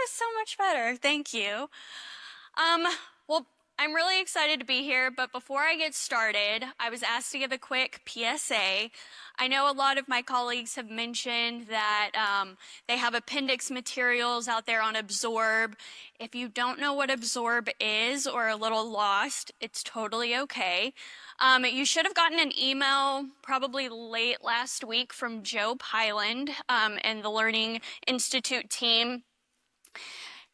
was so much better. Thank you. Well, I'm really excited to be here, but before I get started, I was asked to give a quick PSA. I know a lot of my colleagues have mentioned that they have appendix materials out there on Absorb. If you don't know what Absorb is or are a little lost, it's totally okay. You should have gotten an email probably late last week from Joe Pyland and the Learning Institute team.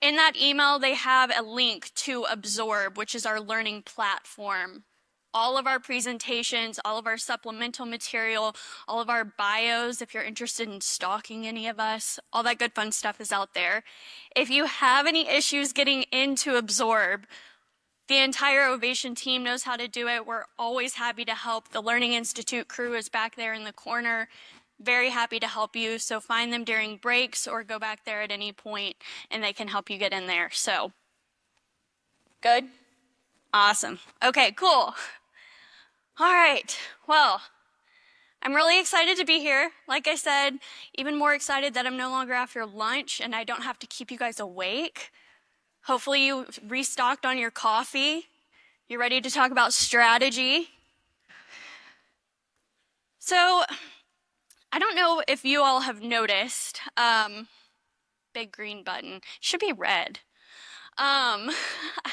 In that email, they have a link to Absorb, which is our learning platform. All of our presentations, all of our supplemental material, all of our bios, if you're interested in stalking any of us, all that good fun stuff is out there. If you have any issues getting into Absorb, the entire Ovation team knows how to do it. We're always happy to help. The Learning Institute crew is back there in the corner. Very happy to help you. So find them during breaks or go back there at any point and they can help you get in there. So, good? Awesome. Okay, cool. All right. Well, I'm really excited to be here. Like I said, even more excited that I'm no longer after lunch and I don't have to keep you guys awake. Hopefully you restocked on your coffee. You're ready to talk about strategy. So, I don't know if you all have noticed, big green button, should be red. I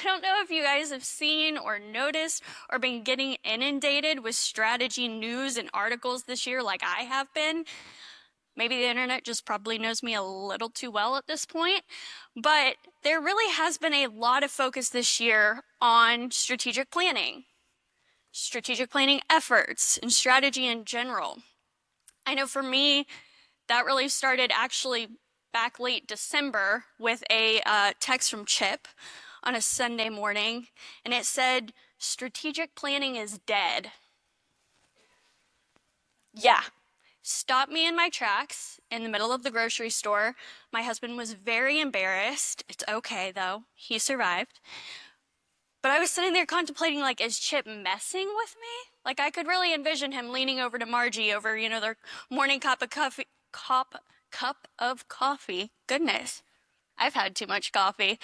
don't know if you guys have seen or noticed or been getting inundated with strategy news and articles this year like I have been. Maybe the internet just probably knows me a little too well at this point, but there really has been a lot of focus this year on strategic planning efforts, and strategy in general. I know for me, that really started actually back late December with a text from Chip on a Sunday morning, and it said, "Strategic planning is dead." Yeah, stopped me in my tracks in the middle of the grocery store. My husband was very embarrassed. It's okay, though. He survived. But I was sitting there contemplating, like, is Chip messing with me? Like, I could really envision him leaning over to Margie over, their morning cup of coffee. Goodness, I've had too much coffee.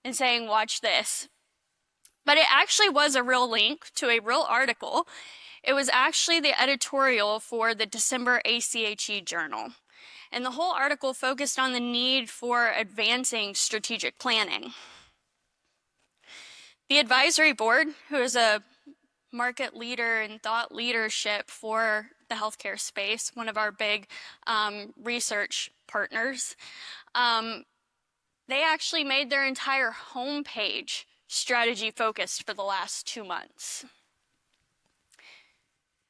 And saying, watch this. But it actually was a real link to a real article. It was actually the editorial for the December ACHE journal. And the whole article focused on the need for advancing strategic planning. The advisory board, who is a market leader and thought leadership for the healthcare space, one of our big research partners, they actually made their entire homepage strategy focused for the last 2 months.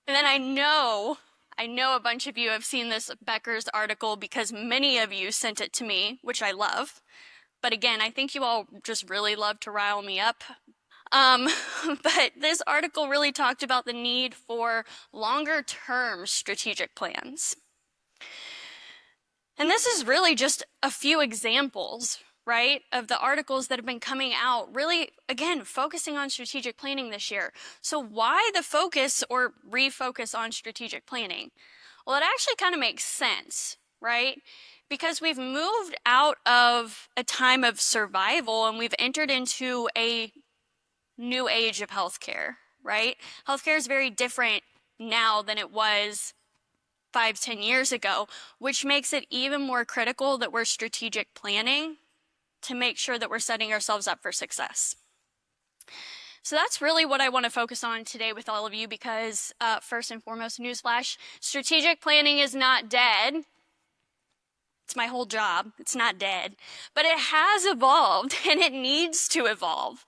And then I know a bunch of you have seen this Becker's article because many of you sent it to me, which I love. But again, I think you all just really love to rile me up. But this article really talked about the need for longer-term strategic plans. And this is really just a few examples, right, of the articles that have been coming out, really, again, focusing on strategic planning this year. So why the focus or refocus on strategic planning? Well, it actually kind of makes sense, right? Because we've moved out of a time of survival and we've entered into a new age of healthcare, right? Healthcare is very different now than it was 5-10 years ago, which makes it even more critical that we're strategic planning to make sure that we're setting ourselves up for success. So that's really what I want to focus on today with all of you because first and foremost, newsflash, strategic planning is not dead. It's my whole job. It's not dead, but it has evolved and it needs to evolve,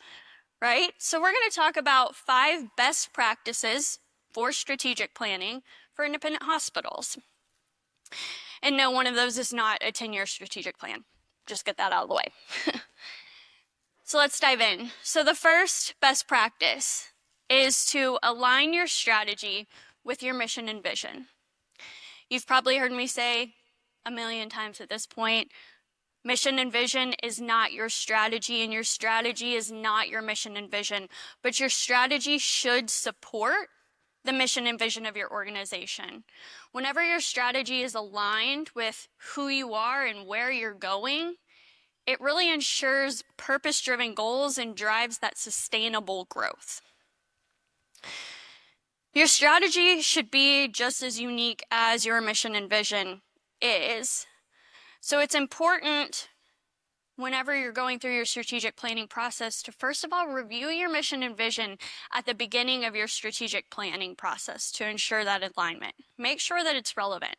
right? So we're going to talk about 5 best practices for strategic planning for independent hospitals. And no, one of those is not a 10-year strategic plan. Just get that out of the way. So let's dive in. So the first best practice is to align your strategy with your mission and vision. You've probably heard me say a million times at this point, mission and vision is not your strategy, and your strategy is not your mission and vision, but your strategy should support the mission and vision of your organization. Whenever your strategy is aligned with who you are and where you're going, it really ensures purpose-driven goals and drives that sustainable growth. Your strategy should be just as unique as your mission and vision is. So it's important whenever you're going through your strategic planning process to first of all review your mission and vision at the beginning of your strategic planning process to ensure that alignment. Make sure that it's relevant.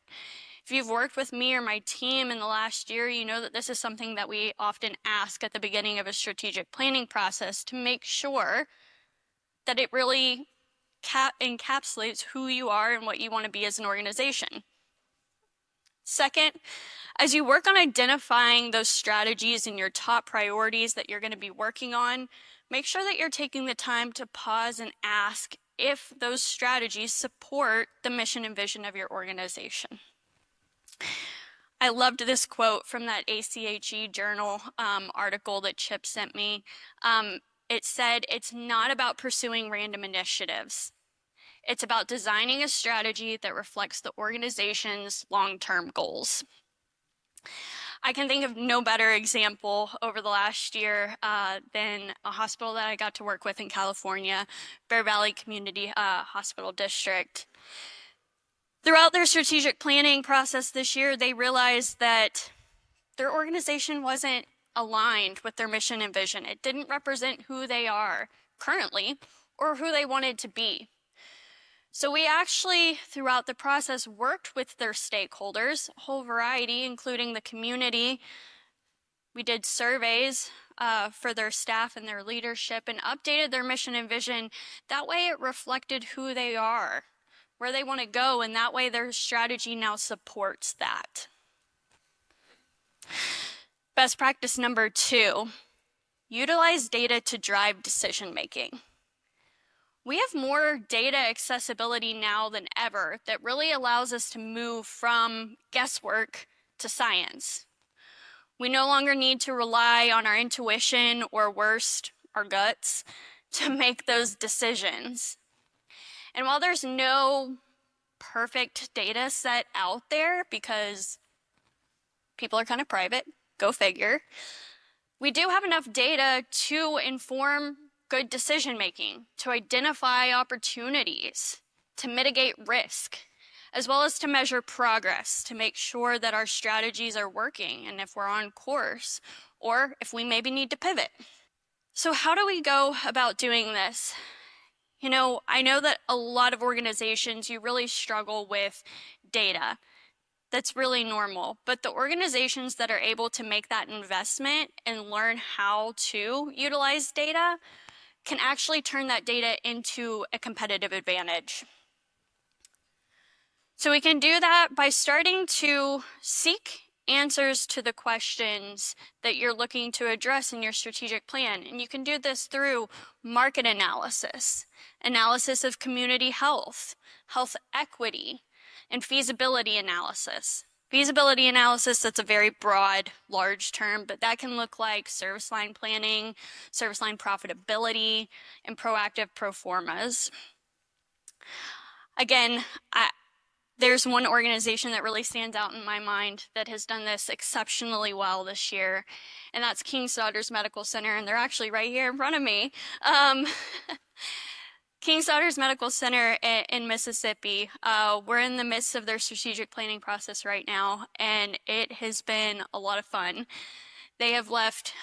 If you've worked with me or my team in the last year, you know that this is something that we often ask at the beginning of a strategic planning process to make sure that it really encapsulates who you are and what you want to be as an organization. Second, as you work on identifying those strategies and your top priorities that you're going to be working on, make sure that you're taking the time to pause and ask if those strategies support the mission and vision of your organization. I loved this quote from that ACHE journal article that Chip sent me. It said, "It's not about pursuing random initiatives. It's about designing a strategy that reflects the organization's long-term goals." I can think of no better example over the last year than a hospital that I got to work with in California, Bear Valley Community Hospital District. Throughout their strategic planning process this year, they realized that their organization wasn't aligned with their mission and vision. It didn't represent who they are currently or who they wanted to be. So we actually, throughout the process, worked with their stakeholders, a whole variety, including the community. We did surveys for their staff and their leadership and updated their mission and vision. That way it reflected who they are, where they want to go, and that way their strategy now supports that. Best practice number 2, utilize data to drive decision making. We have more data accessibility now than ever that really allows us to move from guesswork to science. We no longer need to rely on our intuition or worst, our guts, to make those decisions. And while there's no perfect data set out there because people are kind of private, go figure, we do have enough data to inform good decision making, to identify opportunities, to mitigate risk, as well as to measure progress, to make sure that our strategies are working and if we're on course, or if we maybe need to pivot. So how do we go about doing this? You know, I know that a lot of organizations, you really struggle with data. That's really normal. But the organizations that are able to make that investment and learn how to utilize data can actually turn that data into a competitive advantage. So we can do that by starting to seek answers to the questions that you're looking to address in your strategic plan. And you can do this through market analysis, analysis of community health, health equity, and feasibility analysis. Feasibility analysis, that's a very broad, large term, but that can look like service line planning, service line profitability, and proactive pro formas. Again, there's one organization that really stands out in my mind that has done this exceptionally well this year, and that's King's Daughters Medical Center, and they're actually right here in front of me. King's Daughters Medical Center in Mississippi, we're in the midst of their strategic planning process right now, and it has been a lot of fun. They have left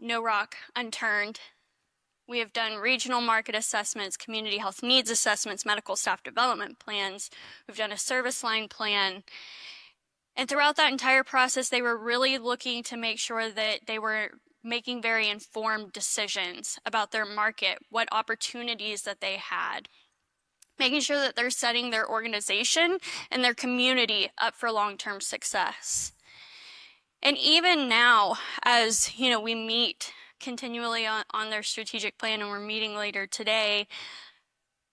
no rock unturned. We have done regional market assessments, community health needs assessments, medical staff development plans. We've done a service line plan. And throughout that entire process, they were really looking to make sure that they were making very informed decisions about their market, what opportunities that they had, making sure that they're setting their organization and their community up for long-term success. And even now, as you know, we meet continually on their strategic plan, and we're meeting later today,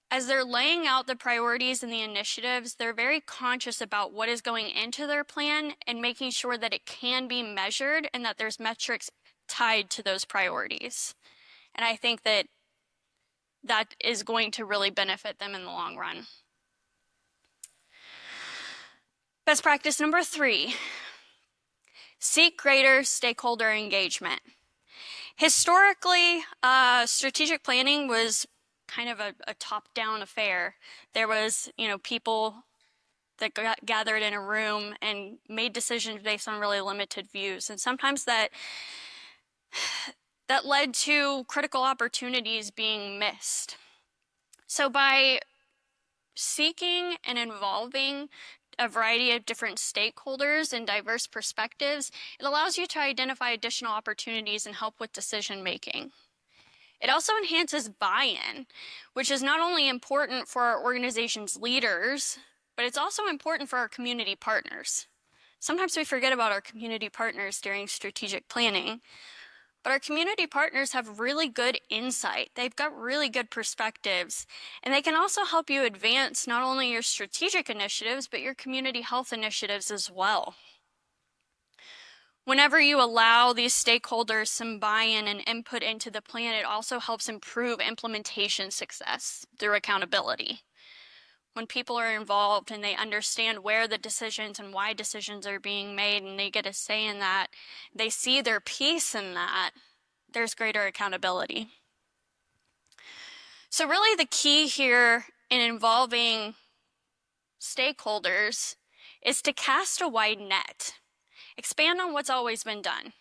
as they're laying out the priorities and the initiatives, they're very conscious about what is going into their plan and making sure that it can be measured and that there's metrics tied to those priorities. And I think that that is going to really benefit them in the long run. Best practice number 3, Seek greater stakeholder engagement. Historically, strategic planning was kind of a top-down affair. There was, people that got gathered in a room and made decisions based on really limited views. And sometimes that led to critical opportunities being missed. So by seeking and involving a variety of different stakeholders and diverse perspectives, it allows you to identify additional opportunities and help with decision making. It also enhances buy-in, which is not only important for our organization's leaders, but it's also important for our community partners. Sometimes we forget about our community partners during strategic planning, but our community partners have really good insight. They've got really good perspectives, and they can also help you advance not only your strategic initiatives, but your community health initiatives as well. Whenever you allow these stakeholders some buy-in and input into the plan, it also helps improve implementation success through accountability. When people are involved and they understand where the decisions and why decisions are being made and they get a say in that, they see their piece in that, there's greater accountability. So really the key here in involving stakeholders is to cast a wide net. Expand on what's always been done.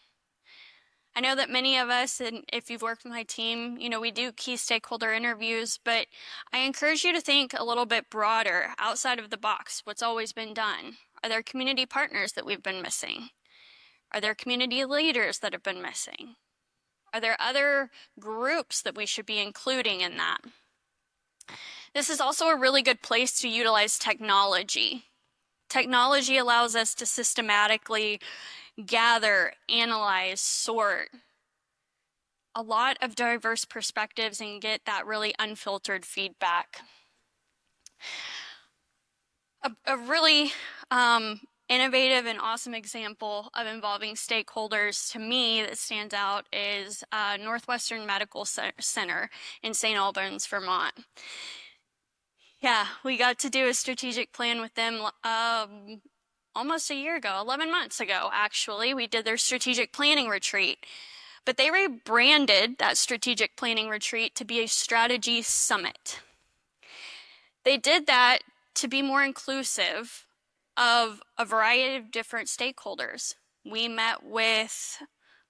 I know that many of us, and if you've worked with my team, we do key stakeholder interviews, but I encourage you to think a little bit broader, outside of the box, what's always been done. Are there community partners that we've been missing? Are there community leaders that have been missing? Are there other groups that we should be including in that? This is also a really good place to utilize technology. Technology allows us to systematically gather, analyze, sort a lot of diverse perspectives and get that really unfiltered feedback. A really innovative and awesome example of involving stakeholders to me that stands out is Northwestern Medical Center in St. Albans, Vermont. Yeah, we got to do a strategic plan with them almost a year ago, 11 months ago, actually. We did their strategic planning retreat. But they rebranded that strategic planning retreat to be a strategy summit. They did that to be more inclusive of a variety of different stakeholders. We met with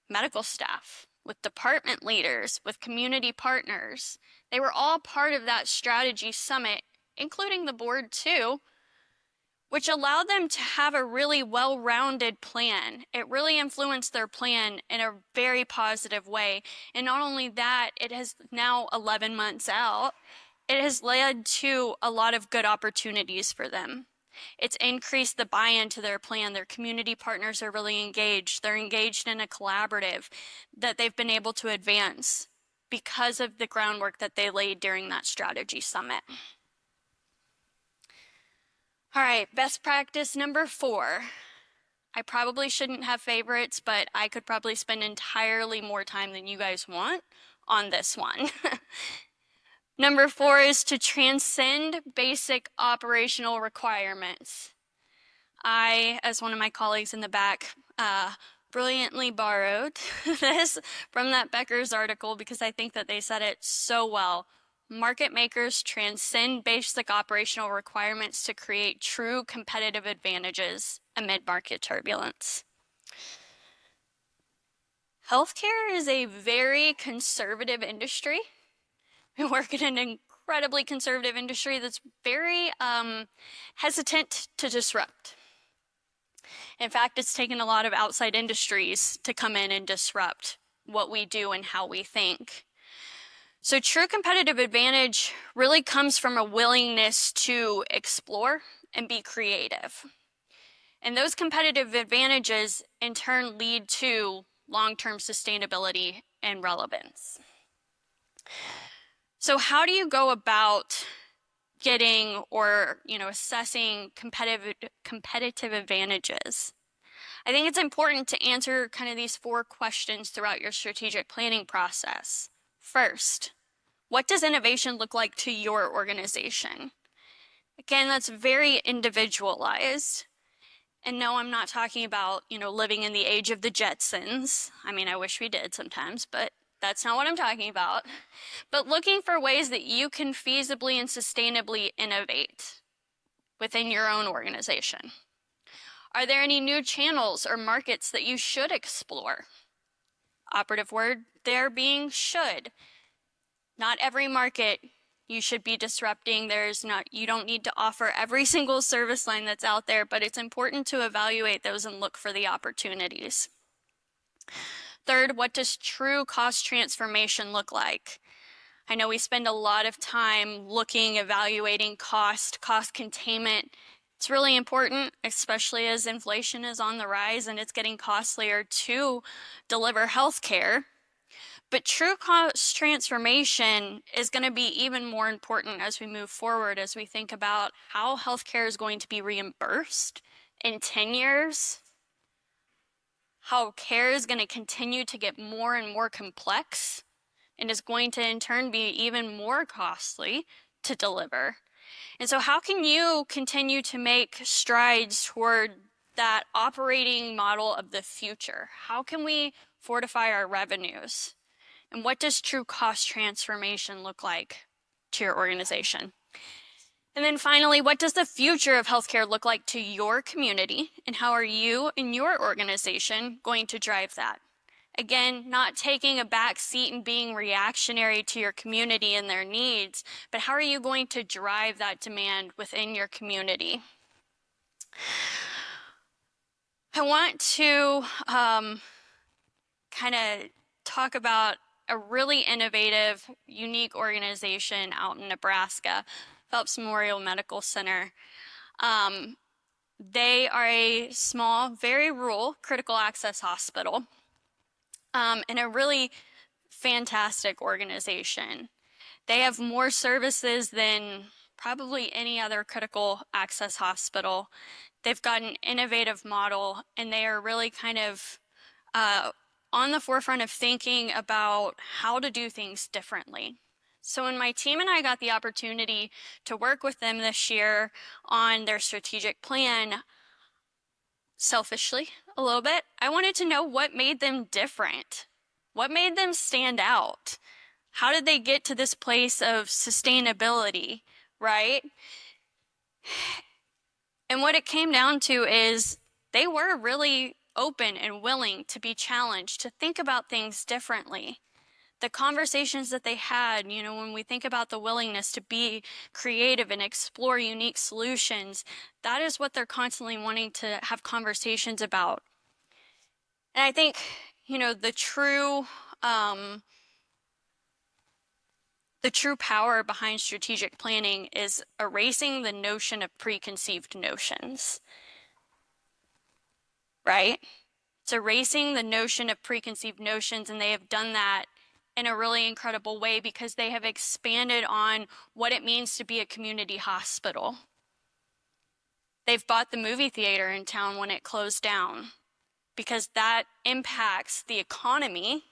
medical staff, with department leaders, with community partners. They were all part of that strategy summit, including the board too, which allowed them to have a really well-rounded plan. It really influenced their plan in a very positive way. And not only that, it has now 11 months out, it has led to a lot of good opportunities for them. It's increased the buy-in to their plan. Their community partners are really engaged. They're engaged in a collaborative that they've been able to advance because of the groundwork that they laid during that strategy summit. All right, best practice number 4. I probably shouldn't have favorites, but I could probably spend entirely more time than you guys want on this one. Number 4 is to transcend basic operational requirements. I, as one of my colleagues in the back, brilliantly borrowed this from that Becker's article because I think that they said it so well. Market makers transcend basic operational requirements to create true competitive advantages amid market turbulence. Healthcare is a very conservative industry. We work in an incredibly conservative industry that's very hesitant to disrupt. In fact, it's taken a lot of outside industries to come in and disrupt what we do and how we think. So true competitive advantage really comes from a willingness to explore and be creative. And those competitive advantages in turn lead to long-term sustainability and relevance. So how do you go about getting or assessing competitive advantages? I think it's important to answer kind of these 4 questions throughout your strategic planning process. First, what does innovation look like to your organization? Again, that's very individualized. And no, I'm not talking about, living in the age of the Jetsons. I mean, I wish we did sometimes, but that's not what I'm talking about. But looking for ways that you can feasibly and sustainably innovate within your own organization. Are there any new channels or markets that you should explore? Operative word there being should. Not every market you should be disrupting. You don't need to offer every single service line that's out there, but it's important to evaluate those and look for the opportunities. Third, what does true cost transformation look like? I know we spend a lot of time evaluating cost containment. It's really important, especially as inflation is on the rise and it's getting costlier to deliver healthcare. But true cost transformation is going to be even more important as we move forward, as we think about how healthcare is going to be reimbursed in 10 years, how care is going to continue to get more and more complex, and is going to in turn be even more costly to deliver. And so how can you continue to make strides toward that operating model of the future? How can we fortify our revenues? And what does true cost transformation look like to your organization? And then finally, what does the future of healthcare look like to your community? And how are you and your organization going to drive that? Again, not taking a back seat and being reactionary to your community and their needs, but how are you going to drive that demand within your community? I want to kind of talk about a really innovative, unique organization out in Nebraska, Phelps Memorial Medical Center. They are a small, very rural critical access hospital. And a really fantastic organization. They have more services than probably any other critical access hospital. They've got an innovative model, and they are really kind of on the forefront of thinking about how to do things differently. So when my team and I got the opportunity to work with them this year on their strategic plan, selfishly a little bit, I wanted to know what made them different. What made them stand out? How did they get to this place of sustainability, right? And what it came down to is they were really open and willing to be challenged, to think about things differently. The conversations that they had, when we think about the willingness to be creative and explore unique solutions, that is what they're constantly wanting to have conversations about. And I think, the true power behind strategic planning is erasing the notion of preconceived notions, right? It's erasing the notion of preconceived notions, and they have done that in a really incredible way because they have expanded on what it means to be a community hospital. They've bought the movie theater in town when it closed down because that impacts the economy,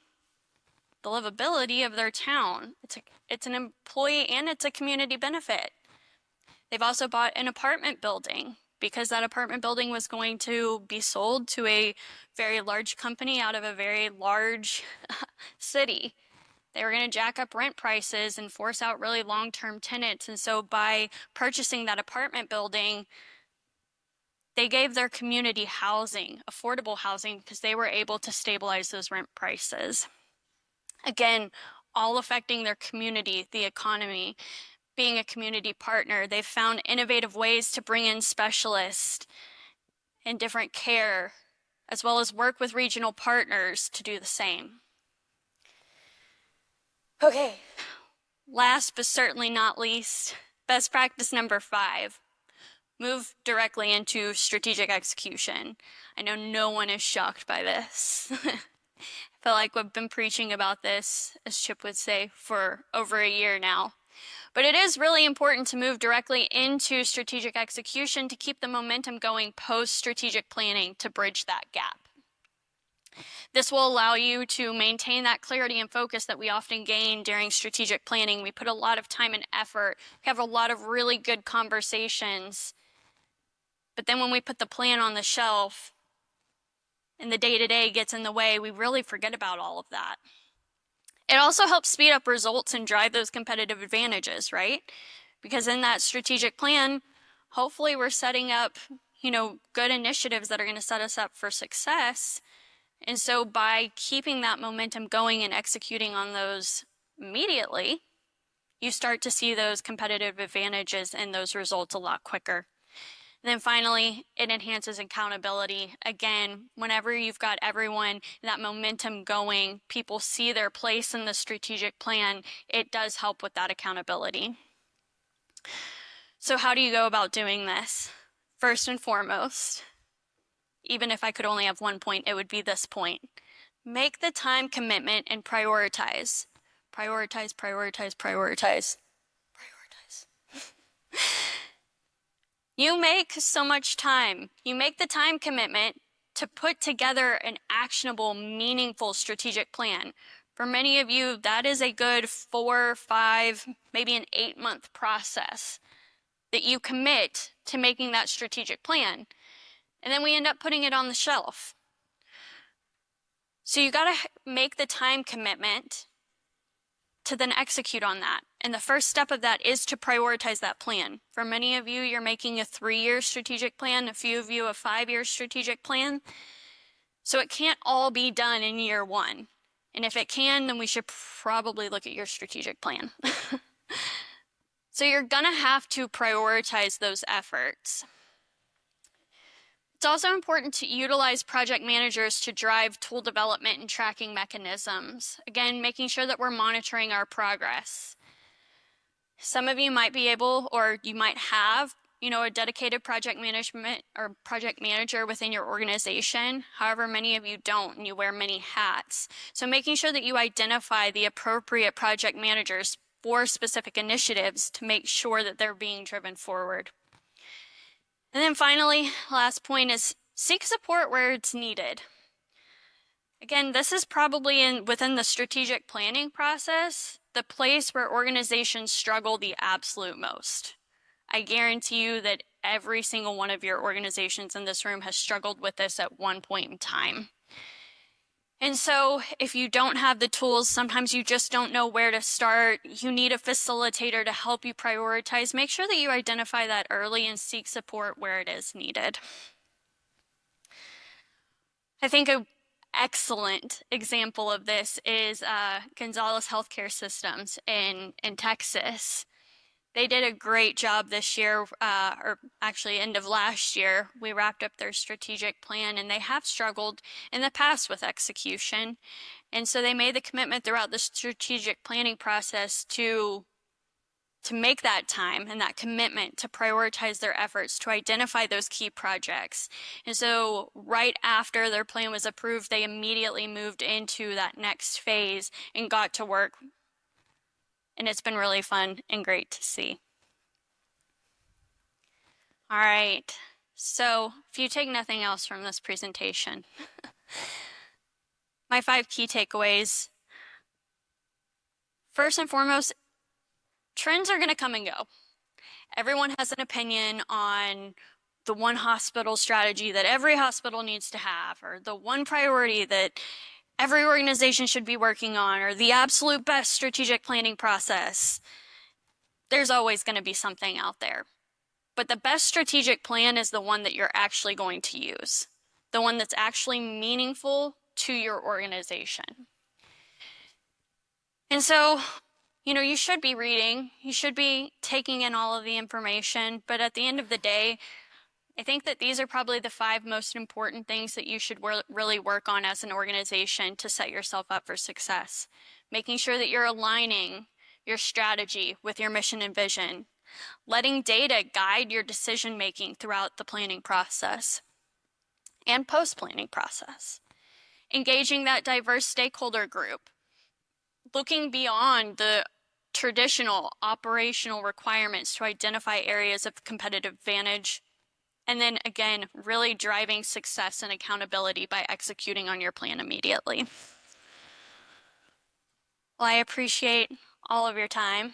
the livability of their town. It's an employee and it's a community benefit. They've also bought an apartment building because that apartment building was going to be sold to a very large company out of a very large city. They were going to jack up rent prices and force out really long-term tenants. And so by purchasing that apartment building, they gave their community housing, affordable housing, because they were able to stabilize those rent prices. Again, all affecting their community, the economy. Being a community partner, they've found innovative ways to bring in specialists and different care, as well as work with regional partners to do the same. Okay, last but certainly not least, best practice number 5, move directly into strategic execution. I know no one is shocked by this. I feel like we've been preaching about this, as Chip would say, for over a year now. But it is really important to move directly into strategic execution to keep the momentum going post-strategic planning to bridge that gap. This will allow you to maintain that clarity and focus that we often gain during strategic planning. We put a lot of time and effort. We have a lot of really good conversations. But then when we put the plan on the shelf and the day-to-day gets in the way, we really forget about all of that. It also helps speed up results and drive those competitive advantages, right? Because in that strategic plan, hopefully we're setting up, good initiatives that are going to set us up for success. And so by keeping that momentum going and executing on those immediately, you start to see those competitive advantages and those results a lot quicker. And then finally, it enhances accountability. Again, whenever you've got everyone, that momentum going, people see their place in the strategic plan, it does help with that accountability. So how do you go about doing this? First and foremost, even if I could only have one point, it would be this point. Make the time commitment and prioritize. Prioritize, prioritize, prioritize. Prioritize. You make so much time. You make the time commitment to put together an actionable, meaningful strategic plan. For many of you, that is a good 4, 5, maybe an 8-month process that you commit to making that strategic plan. And then we end up putting it on the shelf. So you got to make the time commitment to then execute on that. And the first step of that is to prioritize that plan. For many of you, you're making a 3-year strategic plan, a few of you a 5-year strategic plan. So it can't all be done in year 1. And if it can, then we should probably look at your strategic plan. So you're going to have to prioritize those efforts. It's also important to utilize project managers to drive tool development and tracking mechanisms. Again, making sure that we're monitoring our progress. Some of you might be able, or you might have, a dedicated project management or project manager within your organization. However, many of you don't, and you wear many hats. So making sure that you identify the appropriate project managers for specific initiatives to make sure that they're being driven forward. And then finally, last point is seek support where it's needed. Again, this is probably within the strategic planning process, the place where organizations struggle the absolute most. I guarantee you that every single one of your organizations in this room has struggled with this at one point in time. And so if you don't have the tools, sometimes you just don't know where to start. You need a facilitator to help you prioritize. Make sure that you identify that early and seek support where it is needed. I think an excellent example of this is Gonzalez Healthcare Systems in Texas. They did a great job this year, or actually end of last year. We wrapped up their strategic plan, and they have struggled in the past with execution. And so they made the commitment throughout the strategic planning process to make that time and that commitment to prioritize their efforts, to identify those key projects. And so right after their plan was approved, they immediately moved into that next phase and got to work. And it's been really fun and great to see. All right, so if you take nothing else from this presentation, my 5 key takeaways. First and foremost, trends are going to come and go. Everyone has an opinion on the one hospital strategy that every hospital needs to have, or the one priority that every organization should be working on, or the absolute best strategic planning process. There's always going to be something out there. But the best strategic plan is the one that you're actually going to use, the one that's actually meaningful to your organization. And so, you should be reading, you should be taking in all of the information, but at the end of the day, I think that these are probably the 5 most important things that you should really work on as an organization to set yourself up for success. Making sure that you're aligning your strategy with your mission and vision. Letting data guide your decision-making throughout the planning process and post-planning process. Engaging that diverse stakeholder group. Looking beyond the traditional operational requirements to identify areas of competitive advantage. And then again, really driving success and accountability by executing on your plan immediately. Well, I appreciate all of your time.